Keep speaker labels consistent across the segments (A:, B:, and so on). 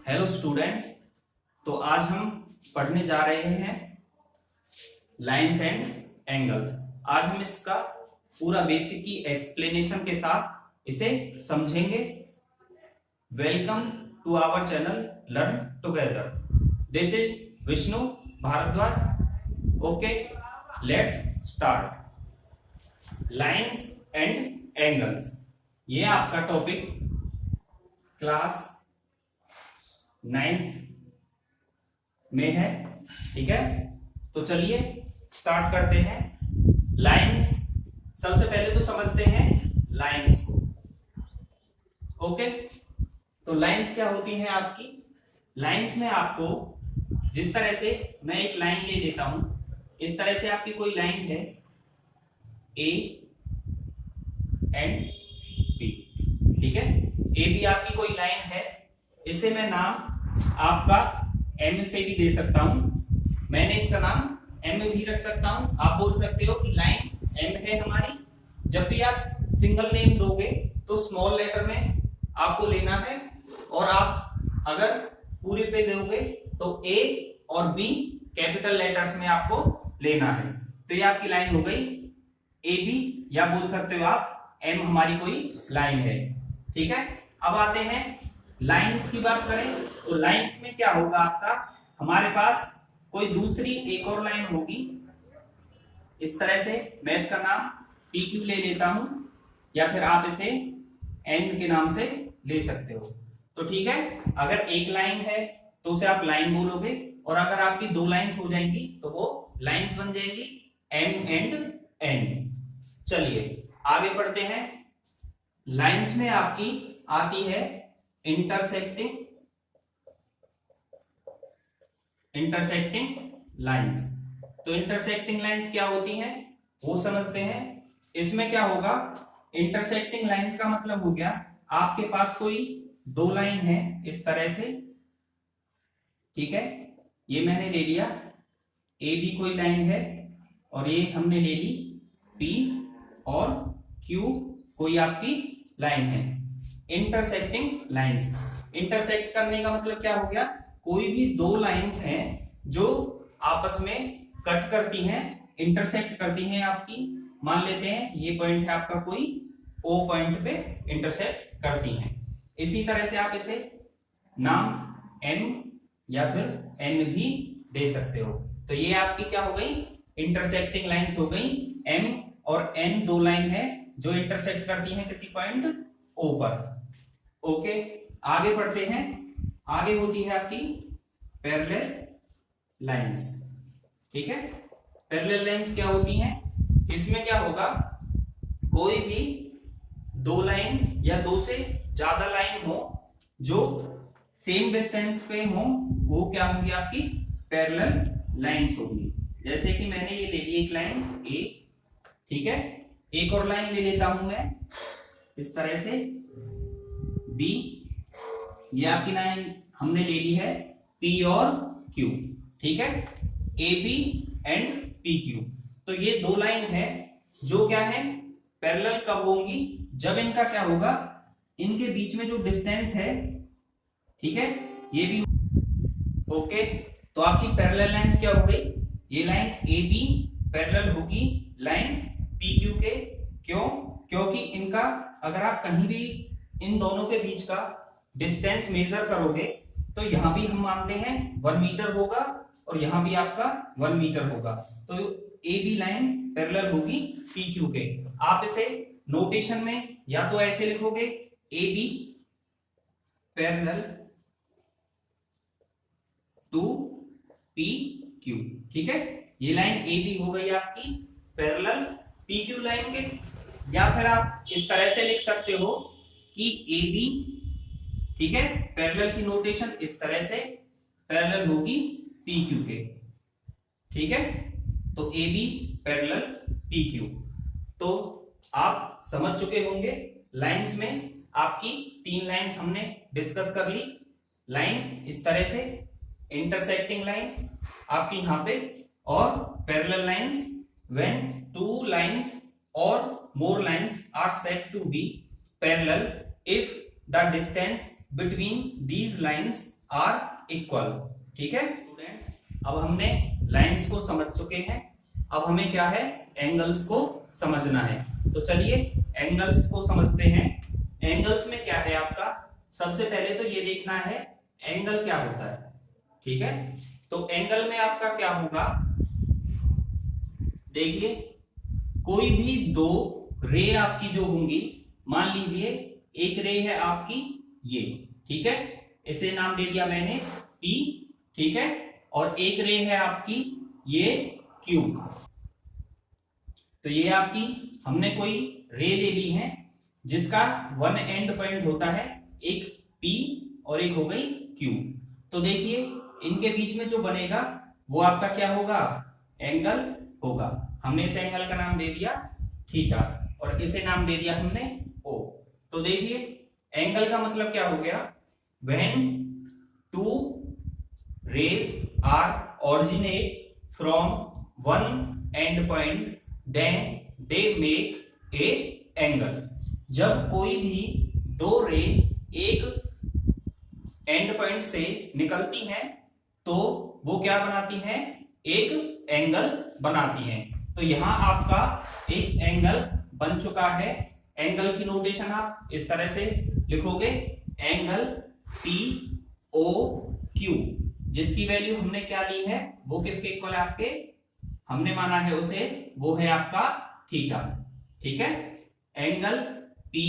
A: Hello students. तो आज हम पढ़ने जा रहे हैं लाइंस एंड एंगल्स। आज हम इसका पूरा बेसिक की एक्सप्लेनेशन के साथ इसे समझेंगे। Welcome to our channel learn together. This is Vishnu Bhardwaj. Okay, let's start. Lines and angles, ये आपका टॉपिक क्लास 9th में है। ठीक है, तो चलिए स्टार्ट करते हैं। लाइंस, सबसे पहले तो समझते हैं लाइंस को। ओके, तो लाइंस क्या होती हैं आपकी? लाइंस में आपको जिस तरह से मैं एक लाइन ले लेता हूं, इस तरह से आपकी कोई लाइन है ए एंड बी। ठीक है, ए बी आपकी कोई लाइन है। इसे मैं नाम आपका एम से भी दे सकता हूं। मैंने इसका नाम एम भी रख सकता हूं। आप बोल सकते हो कि लाइन एम है हमारी। जब भी आप सिंगल नेम दोगे तो स्मॉल लेटर में आपको लेना है, और आप अगर पूरे पे दोगे तो ए और बी कैपिटल लेटर्स में आपको लेना है। तो ये आपकी लाइन हो गई ए बी, या बोल सकते हो आप एम हमारी कोई लाइन है। ठीक है, अब आते हैं लाइंस की बात करें तो लाइंस में क्या होगा आपका, हमारे पास कोई दूसरी एक और लाइन होगी इस तरह से। मैं इसका नाम पी क्यू ले लेता हूं, या फिर आप इसे एन के नाम से ले सकते हो। तो ठीक है, अगर एक लाइन है तो उसे आप लाइन बोलोगे, और अगर आपकी दो लाइंस हो जाएंगी तो वो लाइंस बन जाएगी एम एंड एन। चलिए आगे बढ़ते हैं। लाइंस में आपकी आती है इंटरसेक्टिंग लाइंस। तो इंटरसेक्टिंग लाइंस क्या होती हैं वो समझते हैं। इसमें क्या होगा, इंटरसेक्टिंग लाइंस का मतलब हो गया आपके पास कोई दो लाइन है इस तरह से। ठीक है, ये मैंने ले लिया ए बी कोई लाइन है, और ये हमने ले ली पी और क्यू कोई आपकी लाइन है। इंटरसेक्टिंग लाइंस, इंटरसेक्ट करने का मतलब क्या हो गया, कोई भी दो लाइंस हैं जो आपस में कट करती हैं, इंटरसेक्ट करती हैं आपकी। मान लेते हैं ये पॉइंट है आपका, कोई ओ पॉइंट पे इंटरसेक्ट करती हैं। इसी तरह से आप इसे नाम एम या फिर एन भी दे सकते हो। तो ये आपकी क्या हो गई, इंटरसेक्टिंग लाइंस हो गई। एम और एन दो लाइन है जो इंटरसेक्ट करती हैं किसी पॉइंट ओ पर। ओके, आगे बढ़ते हैं। आगे होती है आपकी पैरेलल लाइंस। ठीक है, पैरेलल लाइंस क्या होती हैं, इसमें क्या होगा, कोई भी दो लाइन या दो से ज्यादा लाइन हो जो सेम डिस्टेंस पे हो, वो क्या होंगी आपकी पैरेलल लाइंस होंगी। जैसे कि मैंने ये ले ली एक लाइन ए। ठीक है, एक और लाइन ले लेता हूं मैं इस तरह से बी। ये आपकी लाइन हमने ले ली है पी और क्यू। ठीक है, A B and P Q. तो ये दो लाइन है जो क्या है पैरेलल कब होंगी, जब इनका क्या होगा, इनके बीच में जो डिस्टेंस है, ठीक है, ये भी। ओके, तो आपकी पैरेलल लाइंस क्या हो गई, ये लाइन ए बी पैरेलल होगी लाइन पी क्यू के। क्यों? क्योंकि इनका अगर आप कहीं भी इन दोनों के बीच का डिस्टेंस मेजर करोगे तो यहां भी हम मानते हैं 1 मीटर होगा, और यहां भी आपका 1 मीटर होगा। तो ए बी लाइन पैरेलल होगी पी क्यू के। आप इसे नोटेशन में या तो ऐसे लिखोगे A B parallel to P Q. ठीक है, ये लाइन ए बी हो गई आपकी पैरेलल पी क्यू लाइन के। या फिर आप इस तरह से लिख सकते हो कि ए बी, ठीक है, पैरेलल की नोटेशन इस तरह से पैरेलल होगी पी क्यू के। ठीक है, तो A B parallel P Q. तो आप समझ चुके होंगे लाइंस में आपकी तीन लाइंस हमने डिस्कस कर ली। लाइन इस तरह से, इंटरसेक्टिंग लाइन आपकी यहां पे, और parallel lines when two lines or more lines are said to be parallel if the distance between these lines are equal. ठीक है स्टूडेंट्स, अब हमने लाइंस को समझ चुके हैं, अब हमें क्या है, एंगल्स को समझना है। तो चलिए एंगल्स को समझते हैं। एंगल्स में क्या है आपका, सबसे पहले तो ये देखना है एंगल क्या होता है। ठीक है, तो एंगल में आपका क्या होगा, देखिए कोई भी दो रे आपकी जो होंगी, मान लीजिए एक रे है आपकी ये, ठीक है, इसे नाम दे दिया मैंने P, ठीक है, और एक रे है आपकी ये Q। तो ये आपकी हमने कोई रे ले ली है जिसका वन एंड पॉइंट होता है, एक P और एक हो गई Q। तो देखिए इनके बीच में जो बनेगा वो आपका क्या होगा, एंगल होगा। हमने इस एंगल का नाम दे दिया थीटा और इसे नाम दे दिया हमने O। तो देखिए एंगल का मतलब क्या हो गया, when two rays are originate from one end point then they make a angle। जब कोई भी दो रे एक एंड पॉइंट से निकलती हैं तो वो क्या बनाती हैं, एक एंगल बनाती हैं। तो यहां आपका एक एंगल बन चुका है। एंगल की नोटेशन आप इस तरह से लिखोगे, एंगल पी ओ क्यू, जिसकी वैल्यू हमने क्या ली है, वो किसके इक्वल है आपके, हमने माना है उसे, वो है आपका थीटा। ठीक है, एंगल पी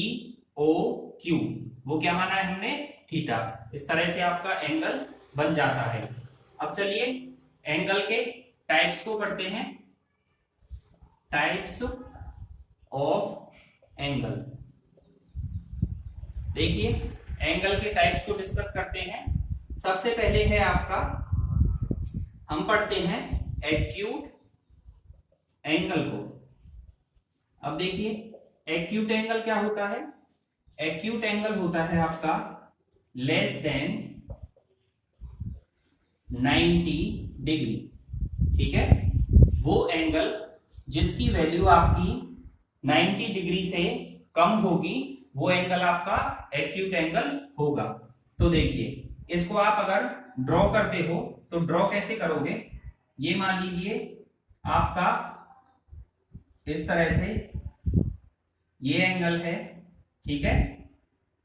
A: ओ क्यू वो क्या माना है हमने, थीटा। इस तरह से आपका एंगल बन जाता है। अब चलिए एंगल के टाइप्स को करते हैं, टाइप्स ऑफ एंगल। देखिए एंगल के टाइप्स को डिस्कस करते हैं। सबसे पहले है आपका, हम पढ़ते हैं एक्यूट एंगल को। अब देखिए एक्यूट एंगल क्या होता है, एक्यूट एंगल होता है आपका लेस देन 90 डिग्री। ठीक है, वो एंगल जिसकी वैल्यू आपकी 90 डिग्री से कम होगी वो एंगल आपका एक्यूट एंगल होगा। तो देखिए इसको आप अगर ड्रॉ करते हो तो ड्रॉ कैसे करोगे, ये मान लीजिए आपका इस तरह से ये एंगल है। ठीक है,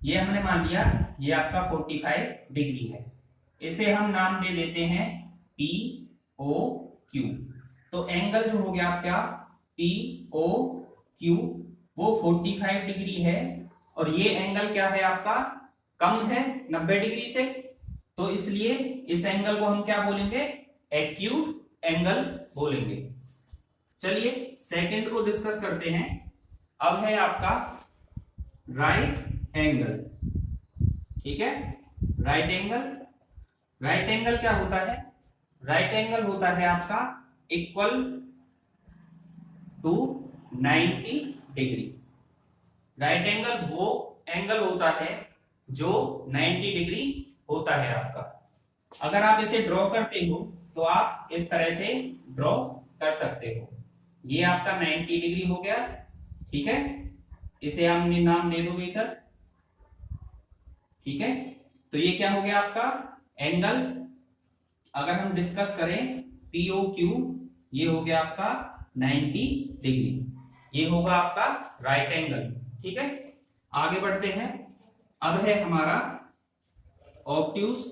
A: ये हमने मान लिया ये आपका 45 डिग्री है। इसे हम नाम दे देते हैं पी ओ क्यू। तो एंगल जो हो गया आपका पी ओ क्यू वो 45 डिग्री है और ये एंगल क्या है आपका, कम है 90 डिग्री से। तो इसलिए इस एंगल को हम क्या बोलेंगे, एक्यूट एंगल बोलेंगे। चलिए सेकंड को डिस्कस करते हैं। अब है आपका राइट एंगल। ठीक है, राइट एंगल, राइट एंगल क्या होता है, राइट एंगल होता है आपका equal to 90 degree. Right angle वो एंगल होता है जो 90 डिग्री होता है आपका। अगर आप इसे ड्रॉ करते हो तो आप इस तरह से ड्रॉ कर सकते हो। ये आपका 90 डिग्री हो गया। ठीक है, इसे हमने नाम दे दोगे सर। ठीक है, तो ये क्या हो गया आपका एंगल। अगर हम डिस्कस करें पीओ क्यू, ये हो गया आपका 90 डिग्री, ये होगा आपका राइट एंगल। ठीक है, आगे बढ़ते हैं। अब है हमारा ऑब्ट्यूज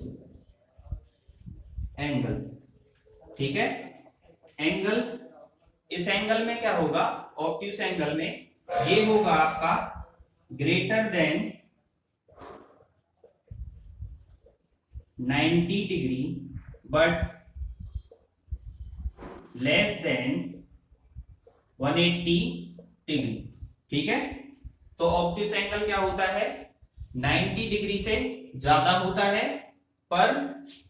A: एंगल। ठीक है, एंगल, इस एंगल में क्या होगा, ऑब्ट्यूज एंगल में ये होगा आपका greater than 90 degree but less than 180 degree. ठीक है, तो ऑब्ट्यूज एंगल क्या होता है, 90 डिग्री से ज्यादा होता है पर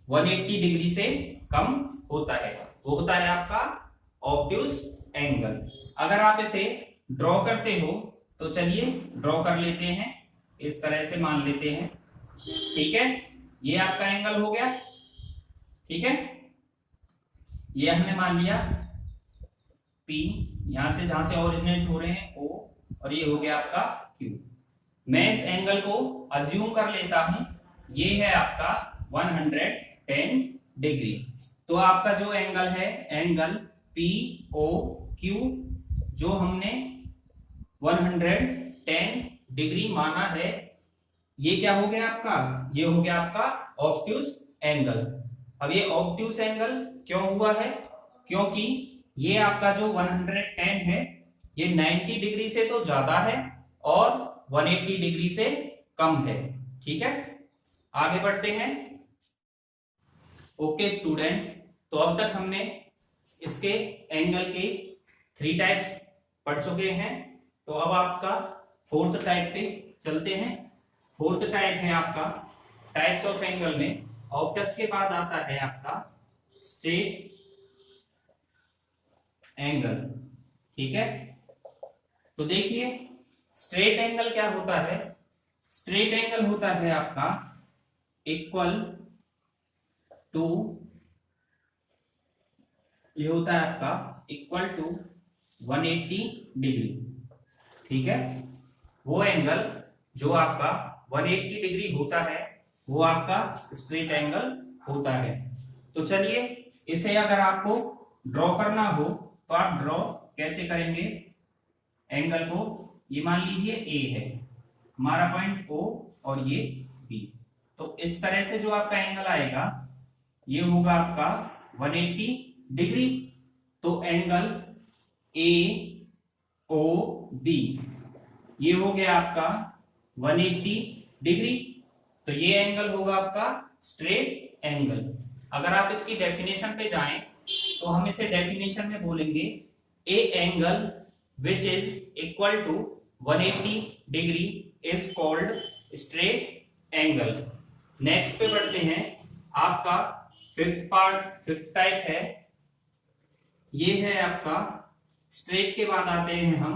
A: 180 डिग्री से कम होता है, वो होता है आपका ऑब्ट्यूज एंगल। अगर आप इसे ड्रॉ करते हो तो चलिए ड्रॉ कर लेते हैं, इस तरह से मान लेते हैं। ठीक है, ये आपका एंगल हो गया। ठीक है, ये हमने मान लिया P, यहां से जहां से ओरिजिनेट हो रहे हैं O, और ये हो गया आपका Q। मैं इस एंगल को अज्यूम कर लेता हूं, ये है आपका 110 डिग्री। तो आपका जो एंगल है, एंगल पी ओ क्यू, जो हमने 110 डिग्री माना है, ये क्या हो गया आपका, ये हो गया आपका ऑब्ट्यूज एंगल। अब ये ऑब्ट्यूज एंगल क्यों हुआ है, क्योंकि ये आपका जो 110 है ये 90 डिग्री से तो ज्यादा है और 180 डिग्री से कम है। ठीक है, आगे बढ़ते हैं। ओके स्टूडेंट्स, तो अब तक हमने इसके एंगल के 3 टाइप्स पढ़ चुके हैं। तो अब आपका 4th टाइप पे चलते हैं। 4th टाइप है आपका टाइप्स ऑफ एंगल में ऑब्टस के बाद आता है आपका स्ट्रेट एंगल। ठीक है, तो देखिए स्ट्रेट एंगल क्या होता है। स्ट्रेट एंगल होता है आपका इक्वल टू, ये होता है आपका इक्वल टू 180 डिग्री। ठीक है, वो एंगल जो आपका 180 डिग्री होता है वो आपका स्ट्रेट एंगल होता है। तो चलिए इसे अगर आपको ड्रॉ करना हो तो आप ड्रॉ कैसे करेंगे एंगल को। ये मान लीजिए ए है हमारा पॉइंट ओ और ये बी, तो इस तरह से जो आपका एंगल आएगा ये होगा आपका 180 डिग्री। तो एंगल ए ओ बी ये हो गया आपका 180 डिग्री। तो ये एंगल होगा आपका स्ट्रेट एंगल। अगर आप इसकी डेफिनेशन पे जाएं तो हम इसे डेफिनेशन में बोलेंगे a angle which is equal to 180 degree is called straight angle. Next पे बढ़ते हैं। आपका 5th टाइप है, ये है आपका स्ट्रेट के बाद आते हैं हम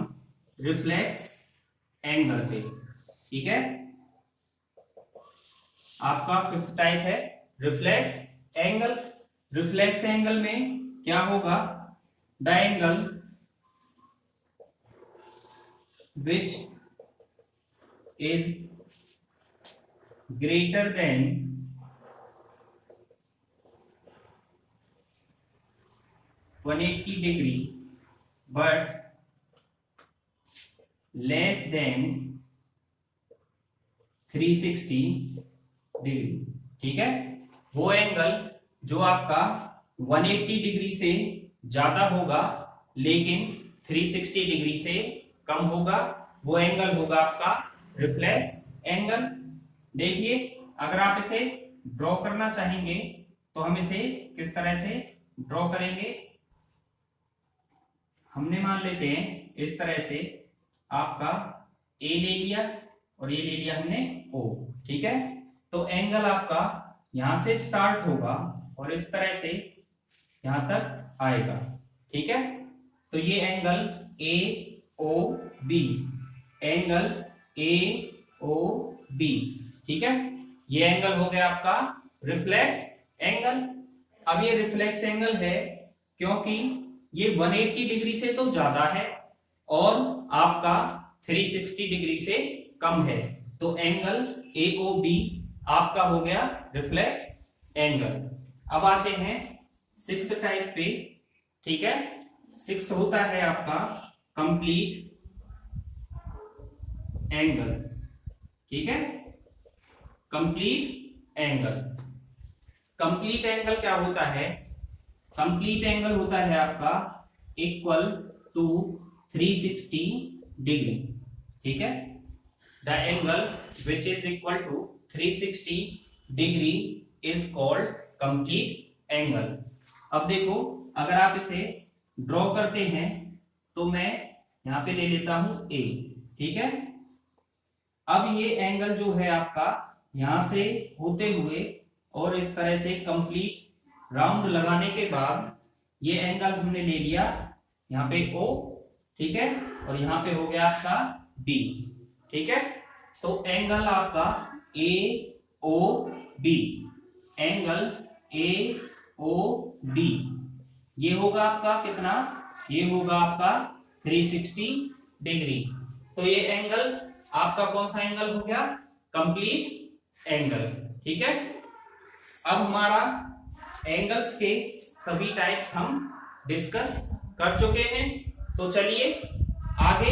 A: रिफ्लेक्स एंगल पे। ठीक है, आपका 5th टाइप है रिफ्लेक्स एंगल। रिफ्लेक्स एंगल में क्या होगा, the angle which is greater than 180 degree but less than 360 degree. ठीक है, वो एंगल जो आपका 180 डिग्री से ज्यादा होगा लेकिन 360 डिग्री से कम होगा, वो एंगल होगा आपका रिफ्लेक्स एंगल। देखिए अगर आप इसे ड्रॉ करना चाहेंगे तो हम इसे किस तरह से ड्रॉ करेंगे। हमने मान लेते हैं इस तरह से, आपका ए ले लिया और ये ले लिया हमने ओ। ठीक है, तो एंगल आपका यहां से स्टार्ट होगा और इस तरह से यहां तक आएगा। ठीक है, तो ये angle A O B, angle A O B. ठीक है, ये एंगल हो गया आपका रिफ्लेक्स एंगल। अब ये रिफ्लेक्स एंगल है क्योंकि ये 180 डिग्री से तो ज्यादा है और आपका 360 डिग्री से कम है, तो एंगल ए ओ बी आपका हो गया रिफ्लेक्स एंगल। अब आते हैं 6th टाइप पे। ठीक है, 6th होता है आपका कंप्लीट एंगल। ठीक है, कंप्लीट एंगल। कंप्लीट एंगल क्या होता है, कंप्लीट एंगल होता है आपका इक्वल टू 360 डिग्री। ठीक है, the angle which is equal to 360 degree is called complete angle. अब देखो अगर आप इसे ड्रॉ करते हैं तो मैं यहां पे ले लेता हूं ए। ठीक है, अब ये एंगल जो है आपका यहां से होते हुए और इस तरह से कंप्लीट राउंड लगाने के बाद ये एंगल हमने ले लिया यहाँ पे O। ठीक है, और यहाँ पे हो गया आपका B। ठीक है, तो एंगल आपका A O B, angle A O B ये होगा आपका कितना, ये होगा आपका 360 डिग्री। तो ये एंगल आपका कौन सा एंगल हो गया, कंप्लीट एंगल। ठीक है, अब हमारा एंगल्स के सभी टाइप्स हम डिस्कस कर चुके हैं। तो चलिए आगे,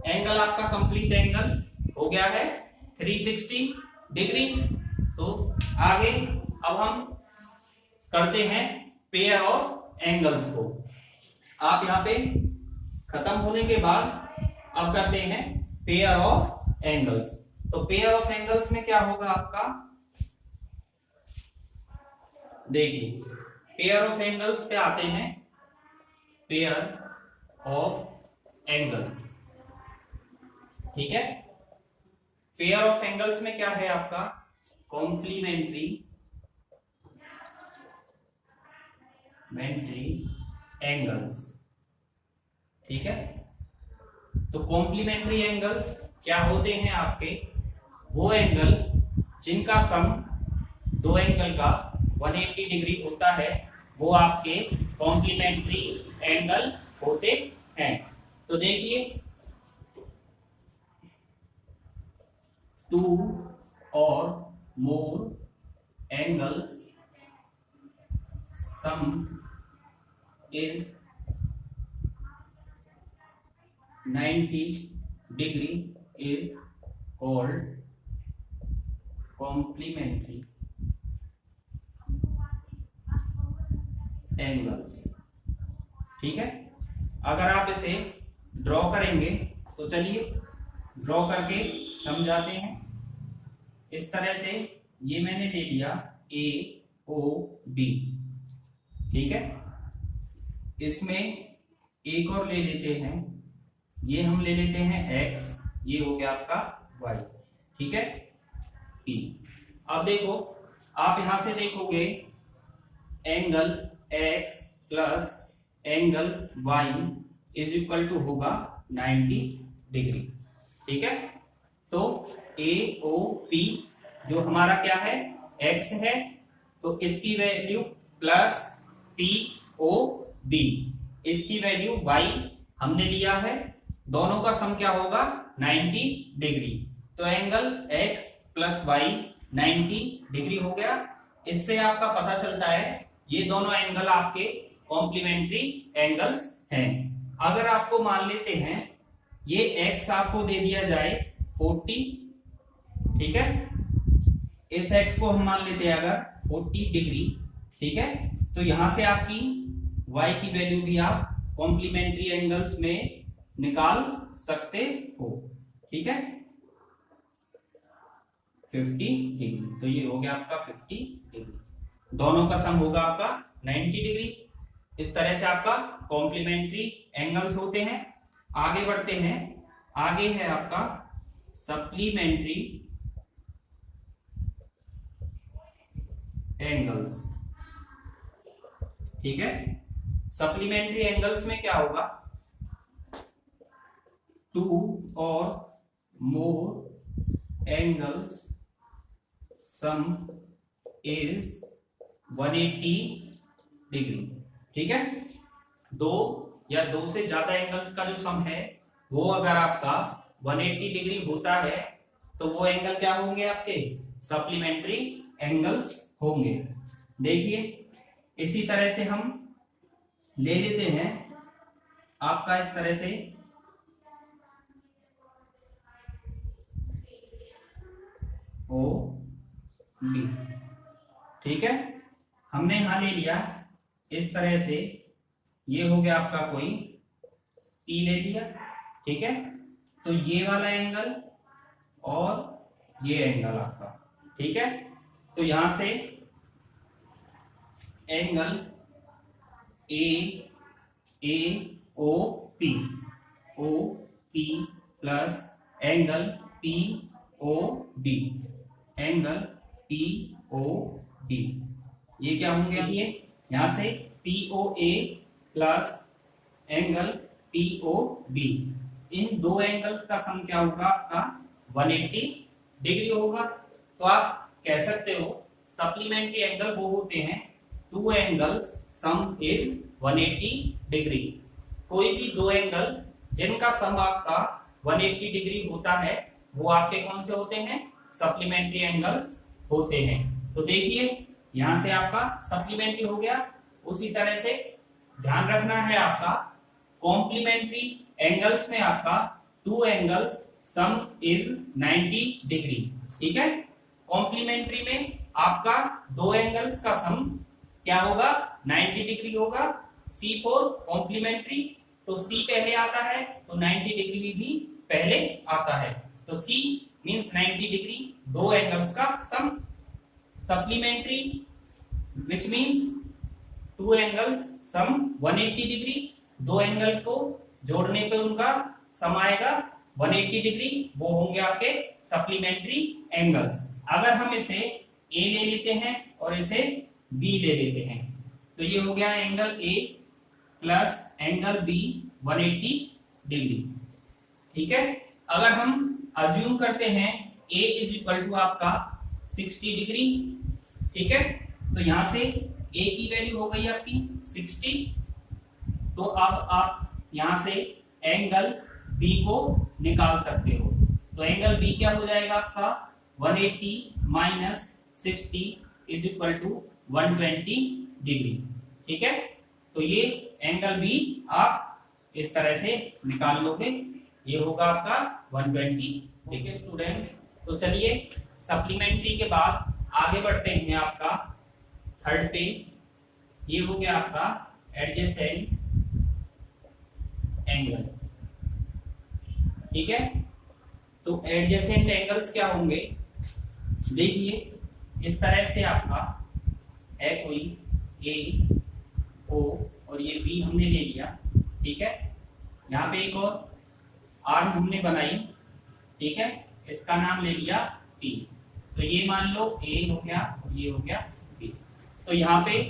A: एंगल आपका कंप्लीट एंगल हो गया है 360 डिग्री। तो आगे अब हम करते हैं पेयर ऑफ एंगल्स को। आप यहाँ पे खत्म होने के बाद अब करते हैं पेयर ऑफ एंगल्स। तो पेयर ऑफ एंगल्स में क्या होगा आपका, देखिए पेयर ऑफ एंगल्स पे आते हैं। पेयर ऑफ एंगल्स, ठीक है। पेयर ऑफ एंगल्स में क्या है आपका, कॉम्प्लीमेंट्री एंगल्स, ठीक है। तो कॉम्प्लीमेंट्री एंगल्स क्या होते हैं आपके, वो एंगल जिनका सम दो एंगल का 180 डिग्री होता है, वो आपके कॉम्प्लीमेंट्री एंगल होते हैं। तो देखिए, टू और more angles sum is 90 degree is called complementary angles, ठीक है। अगर आप इसे ड्रॉ करेंगे तो चलिए ड्रॉ करके समझाते हैं। इस तरह से ये मैंने ले लिया ए ओ बी, ठीक है। इसमें एक और ले लेते हैं, ये हम ले लेते हैं x, ये हो गया आपका y, ठीक है, p। अब देखो, आप यहां से देखोगे angle x plus angle y is equal to होगा 90 डिग्री, ठीक है। तो AOP जो हमारा क्या है, x है, तो इसकी वैल्यू प्लस POB इसकी वैल्यू y हमने लिया है, दोनों का सम क्या होगा 90 डिग्री। तो angle x plus y 90 degree हो गया। इससे आपका पता चलता है ये दोनों एंगल आपके कॉम्प्लीमेंट्री एंगल्स हैं। अगर आपको मान लेते हैं ये x आपको दे दिया जाए 40, ठीक है, इस x को हम मान लेते हैं अगर 40 डिग्री, ठीक है, तो यहां से आपकी y की वैल्यू भी आप कॉम्प्लीमेंट्री एंगल्स में निकाल सकते हो, ठीक है, 50 डिग्री। तो ये हो गया आपका 50 डिग्री, दोनों का सम होगा आपका 90 डिग्री। इस तरह से आपका कॉम्प्लीमेंट्री एंगल्स होते हैं। आगे बढ़ते हैं, आगे है आपका सप्लीमेंट्री एंगल्स, ठीक है। सप्लीमेंट्री एंगल्स में क्या होगा, टू और more angles sum is 180 degree, ठीक है। दो या दो से ज्यादा एंगल्स का जो सम है वो अगर आपका 180 डिग्री होता है तो वो एंगल क्या होंगे, आपके सप्लीमेंट्री एंगल्स होंगे। देखिए इसी तरह से हम ले लेते हैं आपका इस तरह से ओ बी, ठीक है, हमने यहां ले लिया इस तरह से, ये हो गया आपका कोई पी ले लिया, ठीक है। तो ये वाला एंगल और ये एंगल आपका, ठीक है। तो यहां से angle A O P plus angle P O D, angle P O D, ये क्या होंगे, ये यहां से POA प्लस एंगल POB, इन दो एंगल्स का सम क्या होगा आपका 180 डिग्री होगा। तो आप कह सकते हो सप्लीमेंट्री एंगल वो होते हैं to angles sum is 180 degree. कोई भी दो एंगल जिनका सम आपका 180 डिग्री होता है वो आपके कौन से होते हैं, सप्लीमेंट्री एंगल्स होते हैं। तो देखिए यहां से आपका सप्लीमेंट्री हो गया। उसी तरह से ध्यान रखना है आपका कॉम्प्लीमेंट्री एंगल्स में आपका to angles sum is 90 degree. ठीक है, कॉम्प्लीमेंट्री में आपका दो एंगल्स का सम क्या होगा 90 डिग्री होगा। C4 कॉम्प्लीमेंट्री तो C पहले आता है तो 90 डिग्री भी पहले आता है, तो C मींस 90 डिग्री दो एंगल्स का sum. Supplementary which means two angles sum 180 degree, दो एंगल को जोड़ने पे उनका सम आएगा 180 डिग्री, वो होंगे आपके सप्लीमेंट्री एंगल्स। अगर हम इसे A ले लेते हैं और इसे B ले लेते हैं तो ये हो गया angle A plus angle B 180 degree. ठीक है, अगर हम अज्यूम करते हैं A इज इक्वल टू आपका 60 डिग्री। ठीक है, तो यहां से A की वैल्यू हो गई आपकी 60, तो अब आप यहां से एंगल B को निकाल सकते हो। तो एंगल B क्या हो जाएगा आपका 180 minus 60 is equal to 120 degree. ठीक है, तो ये एंगल B आप इस तरह से निकाल लोगे, ये होगा आपका 120। ठीक है स्टूडेंट्स, तो चलिए सप्लीमेंट्री के बाद आगे बढ़ते हैं आपका थर्ड पे। ये हो गया आपका एडजेसेंट एंगल। ठीक है, तो एडजेसेंट एंगल्स क्या होंगे देखिए, इस तरह से आपका है कोई ए ओ और ये बी हमने ले लिया। ठीक है, यहाँ पे एक और आर्म हमने बनाई। ठीक है, इसका नाम ले लिया पी, तो ये मान लो ए हो गया और ये हो गया बी। तो यहाँ पे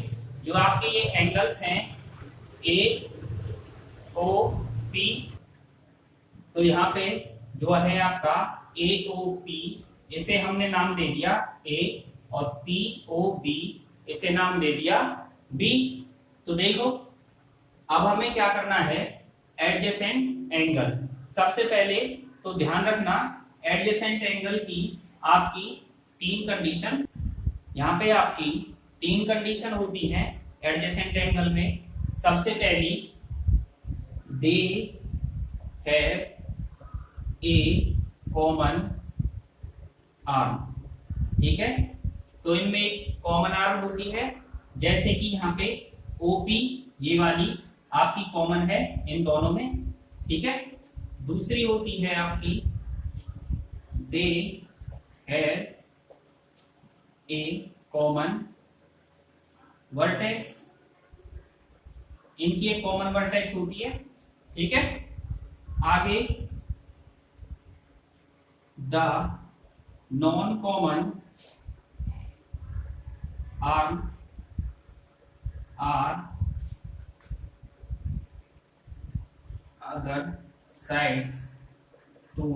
A: जो आपके ये एंगल्स हैं ए ओ पी, तो यहाँ पे जो है आपका ए ओ पी, इसे हमने नाम दे दिया ए, और पी ओ बी इसे नाम दे दिया बी। तो देखो अब हमें क्या करना है, एडजेसेंट एंगल। सबसे पहले तो ध्यान रखना एडजेसेंट एंगल की आपकी तीन कंडीशन, यहाँ पे आपकी तीन कंडीशन होती हैं एडजेसेंट एंगल में। सबसे पहली, दे हैव ए कॉमन आर्म। ठीक है, तो इनमें एक कॉमन आर्म होती है, जैसे कि यहाँ पे ओपी ये वाली आपकी कॉमन है इन दोनों में। ठीक है, दूसरी होती है आपकी they have a common vertex, इनकी एक कॉमन वर्टेक्स होती है। ठीक है, आगे the non common arm are other sides to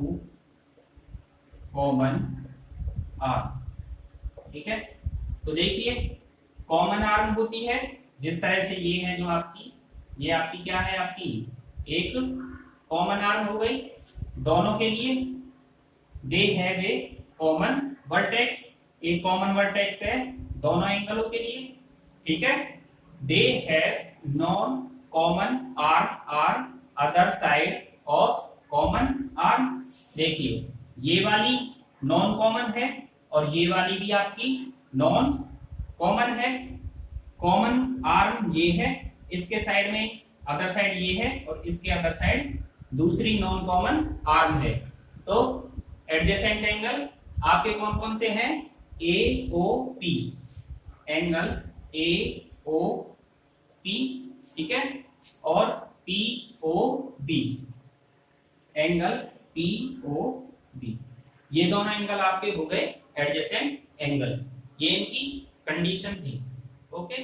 A: common arm. ठीक है, तो देखिए कॉमन आर्म होती है जिस तरह से ये है, जो आपकी ये आपकी क्या है, आपकी एक कॉमन आर्म हो गई दोनों के लिए। They have a common vertex, एक कॉमन वर्टेक्स है दोनों एंगलों के लिए। ठीक है, they have non common arm are other side of common arm. देखिए ये वाली नॉन कॉमन है और ये वाली भी आपकी नॉन कॉमन है। कॉमन आर्म ये है, इसके साइड में अदर साइड ये है और इसके अदर साइड दूसरी नॉन कॉमन आर्म है। तो एडजेसेंट एंगल आपके कौन कौन से हैं, A O P, angle A O P. ठीक है, और P O B, angle P O B, ये दोनों एंगल आपके हो गए एडजेसेंट एंगल। ये इनकी कंडीशन थी। ओके।